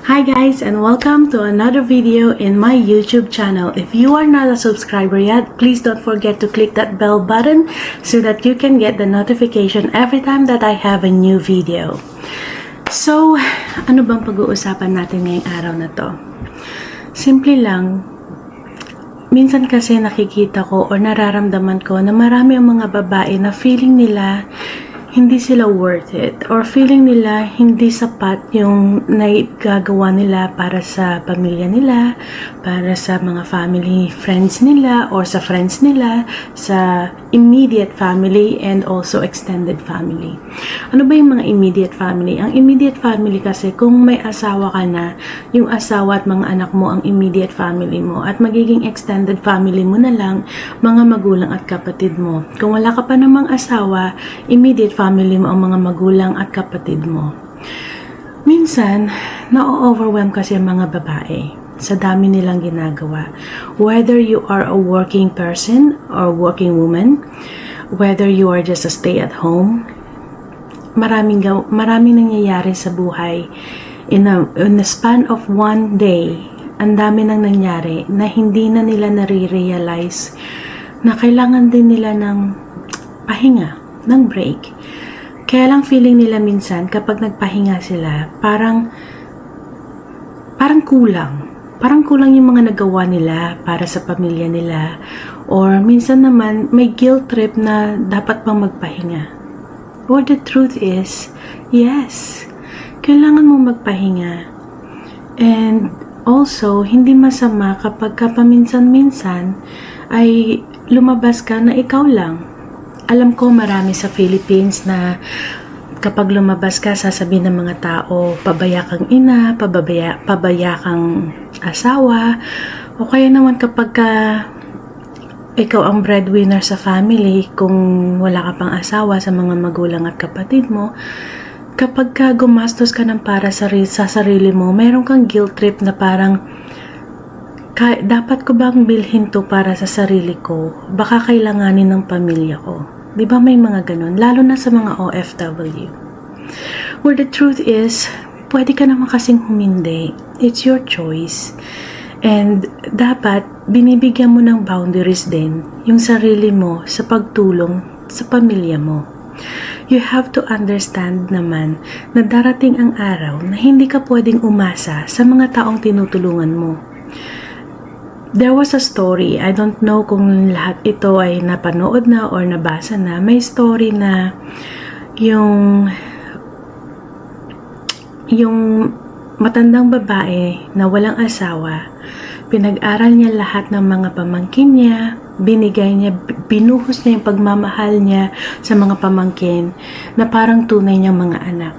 Hi guys, and welcome to another video in my YouTube channel. If you are not a subscriber yet, please don't forget to click that bell button so that you can get the notification every time that I have a new video. So, ano bang pag-uusapan natin ngayong araw na to? Simple lang, minsan kasi nakikita ko o nararamdaman ko na marami ang mga babae na feeling nila hindi sila worth it or feeling nila hindi sapat yung naigagawa nila para sa pamilya nila, para sa mga family friends nila or sa friends nila, sa immediate family and also extended family. Ano ba yung mga immediate family? Ang immediate family kasi kung may asawa ka na, yung asawa at mga anak mo ang immediate family mo at magiging extended family mo na lang mga magulang at kapatid mo. Kung wala ka pa namang asawa, immediate family mo ang mga magulang at kapatid mo. Minsan, na-overwhelm kasi ang mga babae sa dami nilang ginagawa. Whether you are a working person or working woman, whether you are just a stay-at-home, maraming nangyayari sa buhay. In a span of one day, ang dami nang nangyari na hindi na nila nare-realize na kailangan din nila ng pahinga, ng break. Kaya lang feeling nila minsan kapag nagpahinga sila, parang kulang. Parang kulang yung mga nagawa nila para sa pamilya nila. Or minsan naman may guilt trip na dapat pang magpahinga. Or the truth is, yes, kailangan mo magpahinga. And also, hindi masama kapag paminsan-minsan ay lumabas ka na ikaw lang. Alam ko marami sa Philippines na kapag lumabas ka, sasabihin ng mga tao, pabaya kang ina, pabaya kang asawa, o kaya naman kapag ikaw ang breadwinner sa family, kung wala ka pang asawa sa mga magulang at kapatid mo, kapag gumastos ka ng para sa sarili mo, meron kang guilt trip na parang, dapat ko bang bilhin to para sa sarili ko? Baka kailanganin ng pamilya ko. Di ba may mga ganun? Lalo na sa mga OFW. Where the truth is, pwede ka naman kasing humindi. It's your choice. And dapat, binibigyan mo ng boundaries din yung sarili mo sa pagtulong sa pamilya mo. You have to understand naman na darating ang araw na hindi ka pwedeng umasa sa mga taong tinutulungan mo. There was a story, I don't know kung lahat ito ay napanood na or nabasa na, may story na yung matandang babae na walang asawa, pinag-aral niya lahat ng mga pamangkin niya, binigay niya, binuhos niya yung pagmamahal niya sa mga pamangkin na parang tunay niyang mga anak.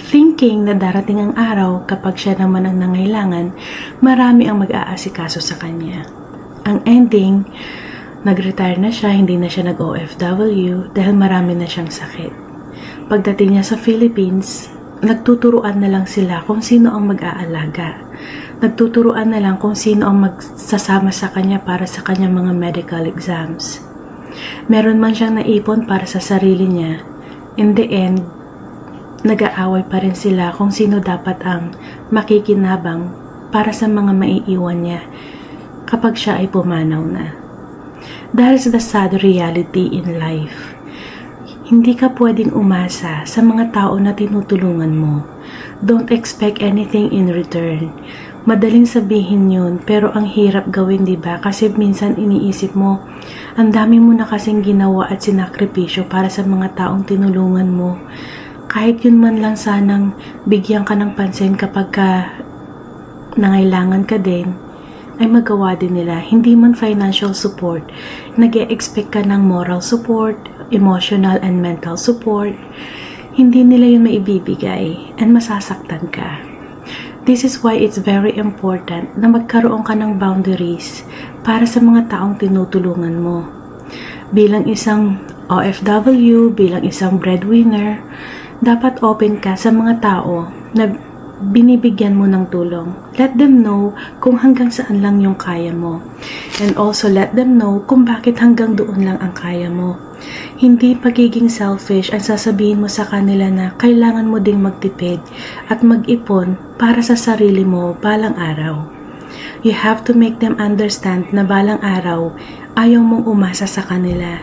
Thinking na darating ang araw kapag siya naman ang nangailangan, marami ang mag-aasikaso sa kanya. Ang ending, nag-retire na siya, hindi na siya nag-OFW dahil marami na siyang sakit. Pagdating niya sa Philippines, nagtuturuan na lang sila kung sino ang mag-aalaga. Nagtuturuan na lang kung sino ang magsasama sa kanya para sa kanyang mga medical exams. Meron man siyang naipon para sa sarili niya, in the end, nag-aaway pa rin sila kung sino dapat ang makikinabang para sa mga maiiwan niya kapag siya ay pumanaw na. That is the sad reality in life. Hindi ka pwedeng umasa sa mga tao na tinutulungan mo. Don't expect anything in return. Madaling sabihin yun, pero ang hirap gawin, diba? Kasi minsan iniisip mo, ang dami mo na kasing ginawa at sinakripisyo para sa mga taong tinulungan mo. Kahit yun man lang sanang bigyan ka ng pansin kapag nangailangan ka din, ay magawa din nila. Hindi man financial support, nag-e-expect ka ng moral support, emotional and mental support. Hindi nila yun maibibigay and masasaktan ka. This is why it's very important na magkaroon ka ng boundaries para sa mga taong tinutulungan mo. Bilang isang OFW, bilang isang breadwinner, dapat open ka sa mga tao na binibigyan mo ng tulong. Let them know kung hanggang saan lang yung kaya mo. And also let them know kung bakit hanggang doon lang ang kaya mo. Hindi pagiging selfish ang sasabihin mo sa kanila na kailangan mo ding magtipid at mag-ipon para sa sarili mo balang araw. You have to make them understand na balang araw ayaw mong umasa sa kanila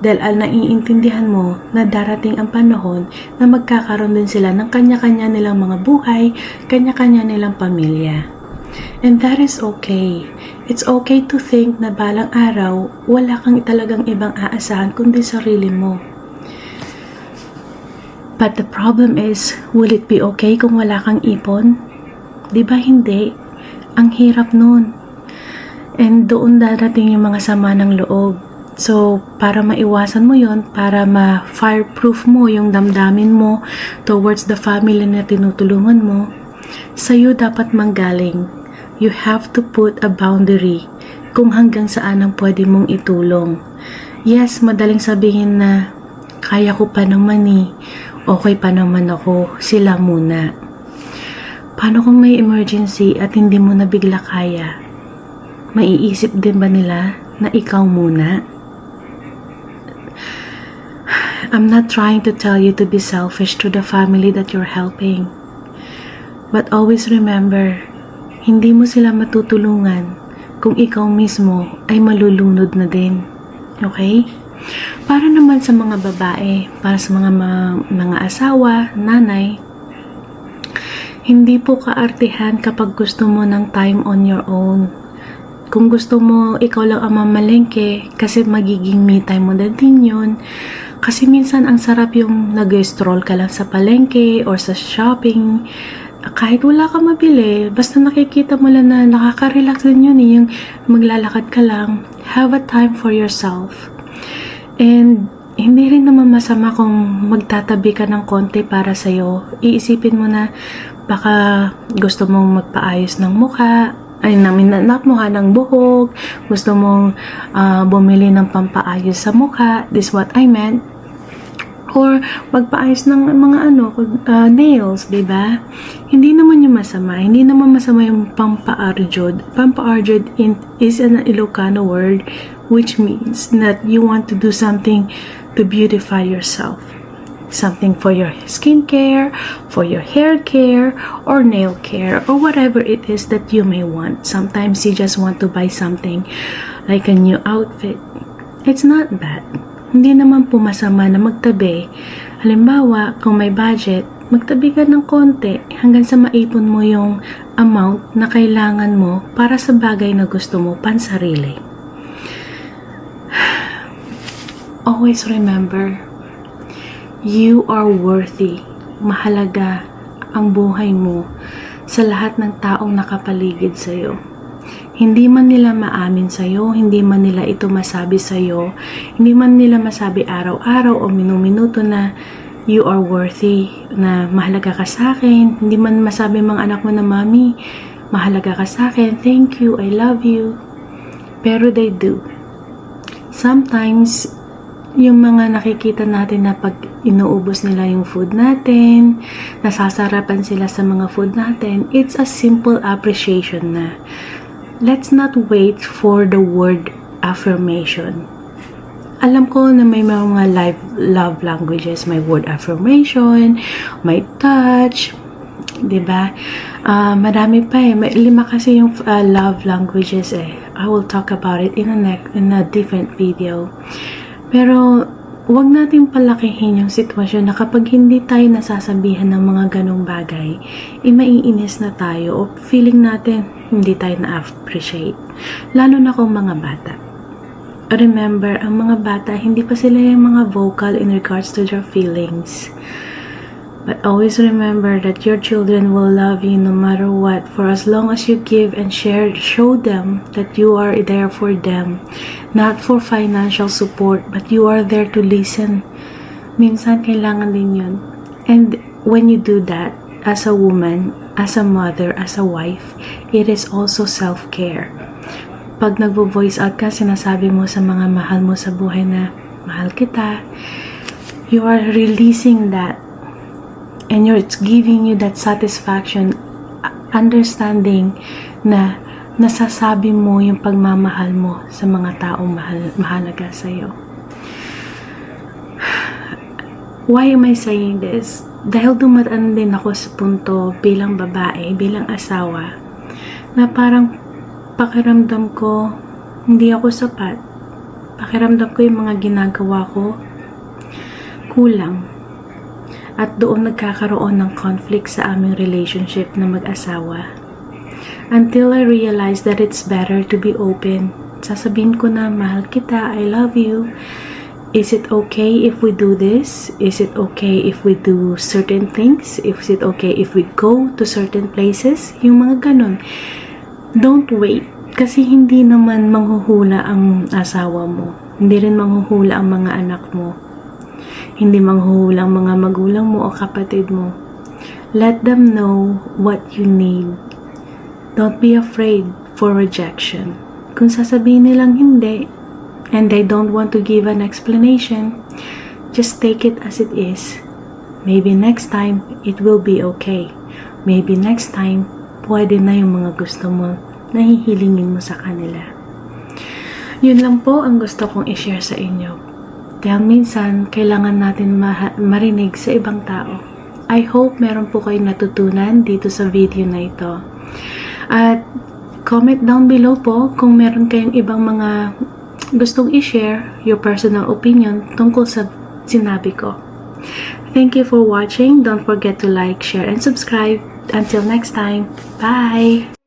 dahil naiintindihan mo na darating ang panahon na magkakaroon din sila ng kanya-kanya nilang mga buhay, kanya-kanya nilang pamilya. And that is okay. It's okay to think na balang araw, wala kang talagang ibang aasahan kundi sarili mo. But the problem is, will it be okay kung wala kang ipon? Diba hindi? Ang hirap nun. And doon darating yung mga sama ng loob. So, para maiwasan mo yon, para ma-fireproof mo yung damdamin mo towards the family na tinutulungan mo, sa'yo dapat manggaling. You have to put a boundary kung hanggang saan ang pwede mong itulong. Yes, madaling sabihin na kaya ko pa naman okay pa naman ako, sila muna. Paano kung may emergency at hindi mo na bigla kaya? Maiisip din ba nila na ikaw muna? I'm not trying to tell you to be selfish to the family that you're helping. But always remember, hindi mo sila matutulungan kung ikaw mismo ay malulunod na din. Okay? Para naman sa mga babae, para sa mga asawa, nanay, hindi po kaartihan kapag gusto mo ng time on your own. Kung gusto mo, ikaw lang ang mamalengke kasi magiging me time mo na din yun. Kasi minsan ang sarap yung nag-stroll ka lang sa palengke or sa shopping. Kahit wala ka mabili, basta nakikita mo lang na nakaka-relax din yun yung maglalakad ka lang. Have a time for yourself. And hindi rin naman masama kung magtatabi ka ng konti para sa'yo. Iisipin mo na baka gusto mong magpaayos ng mukha, mukha ng buhok, gusto mong bumili ng pampaayos sa mukha, this is what I meant. Or magpaayos ng mga nails, diba? Hindi naman yung masama. Hindi naman masama yung pampaarjod. Pampaarjod is an Ilocano word which means that you want to do something to beautify yourself. Something for your skincare, for your hair care, or nail care, or whatever it is that you may want. Sometimes you just want to buy something like a new outfit. It's not bad. Hindi naman po masama na magtabi. Halimbawa, kung may budget, magtabi ka ng konti hanggang sa maipon mo yung amount na kailangan mo para sa bagay na gusto mo pansarili. Always remember, you are worthy. Mahalaga ang buhay mo sa lahat ng taong nakapaligid sa'yo. Hindi man nila maamin sa'yo, hindi man nila ito masabi sa'yo, hindi man nila masabi araw-araw o minuminuto na you are worthy, na mahalaga ka sa akin, hindi man masabi mga anak mo na, Mami, mahalaga ka sa akin, thank you, I love you. Pero they do. Sometimes, yung mga nakikita natin na pag inuubos nila yung food natin, nasasarapan sila sa mga food natin, it's a simple appreciation na. Let's not wait for the word affirmation. Alam ko na may mga love languages, may word affirmation, may touch, diba? Marami pa may 5 kasi yung love languages I will talk about it in a different video. Pero huwag natin palakihin yung sitwasyon na kapag hindi tayo nasasabihan ng mga ganong bagay, maiinis na tayo o feeling natin hindi tayo na-appreciate. Lalo na kung mga bata. Remember, ang mga bata, hindi pa sila yung mga vocal in regards to their feelings. But always remember that your children will love you no matter what, for as long as you give and share, show them that you are there for them. Not for financial support, but you are there to listen. Minsan, kailangan din yun. And when you do that, as a woman, as a mother, as a wife, it is also self-care. Pag nagvo-voice out ka, sinasabi mo sa mga mahal mo sa buhay na, mahal kita, you are releasing that and it's giving you that satisfaction, understanding na nasasabi mo yung pagmamahal mo sa mga taong mahalaga sa'yo. Why am I saying this? Dahil dumaan din ako sa punto bilang babae, bilang asawa, na parang pakiramdam ko hindi ako sapat. Pakiramdam ko yung mga ginagawa ko kulang. At doon nagkakaroon ng conflict sa aming relationship na mag-asawa. Until I realized that it's better to be open. Sasabihin ko na, mahal kita, I love you. Is it okay if we do this? Is it okay if we do certain things? Is it okay if we go to certain places? Yung mga ganun. Don't wait. Kasi hindi naman manghuhula ang asawa mo. Hindi rin manghuhula ang mga anak mo. Hindi manghuhula ang mga magulang mo o kapatid mo. Let them know what you need. Don't be afraid for rejection. Kung sasabihin nilang hindi, and they don't want to give an explanation, just take it as it is. Maybe next time, it will be okay. Maybe next time, pwede na yung mga gusto mo, nahihilingin mo sa kanila. Yun lang po ang gusto kong i-share sa inyo. Dahil minsan, kailangan natin marinig sa ibang tao. I hope meron po kayong natutunan dito sa video na ito. At comment down below po kung meron kayong ibang mga gustong i-share your personal opinion tungkol sa sinabi ko. Thank you for watching. Don't forget to like, share, and subscribe. Until next time, bye!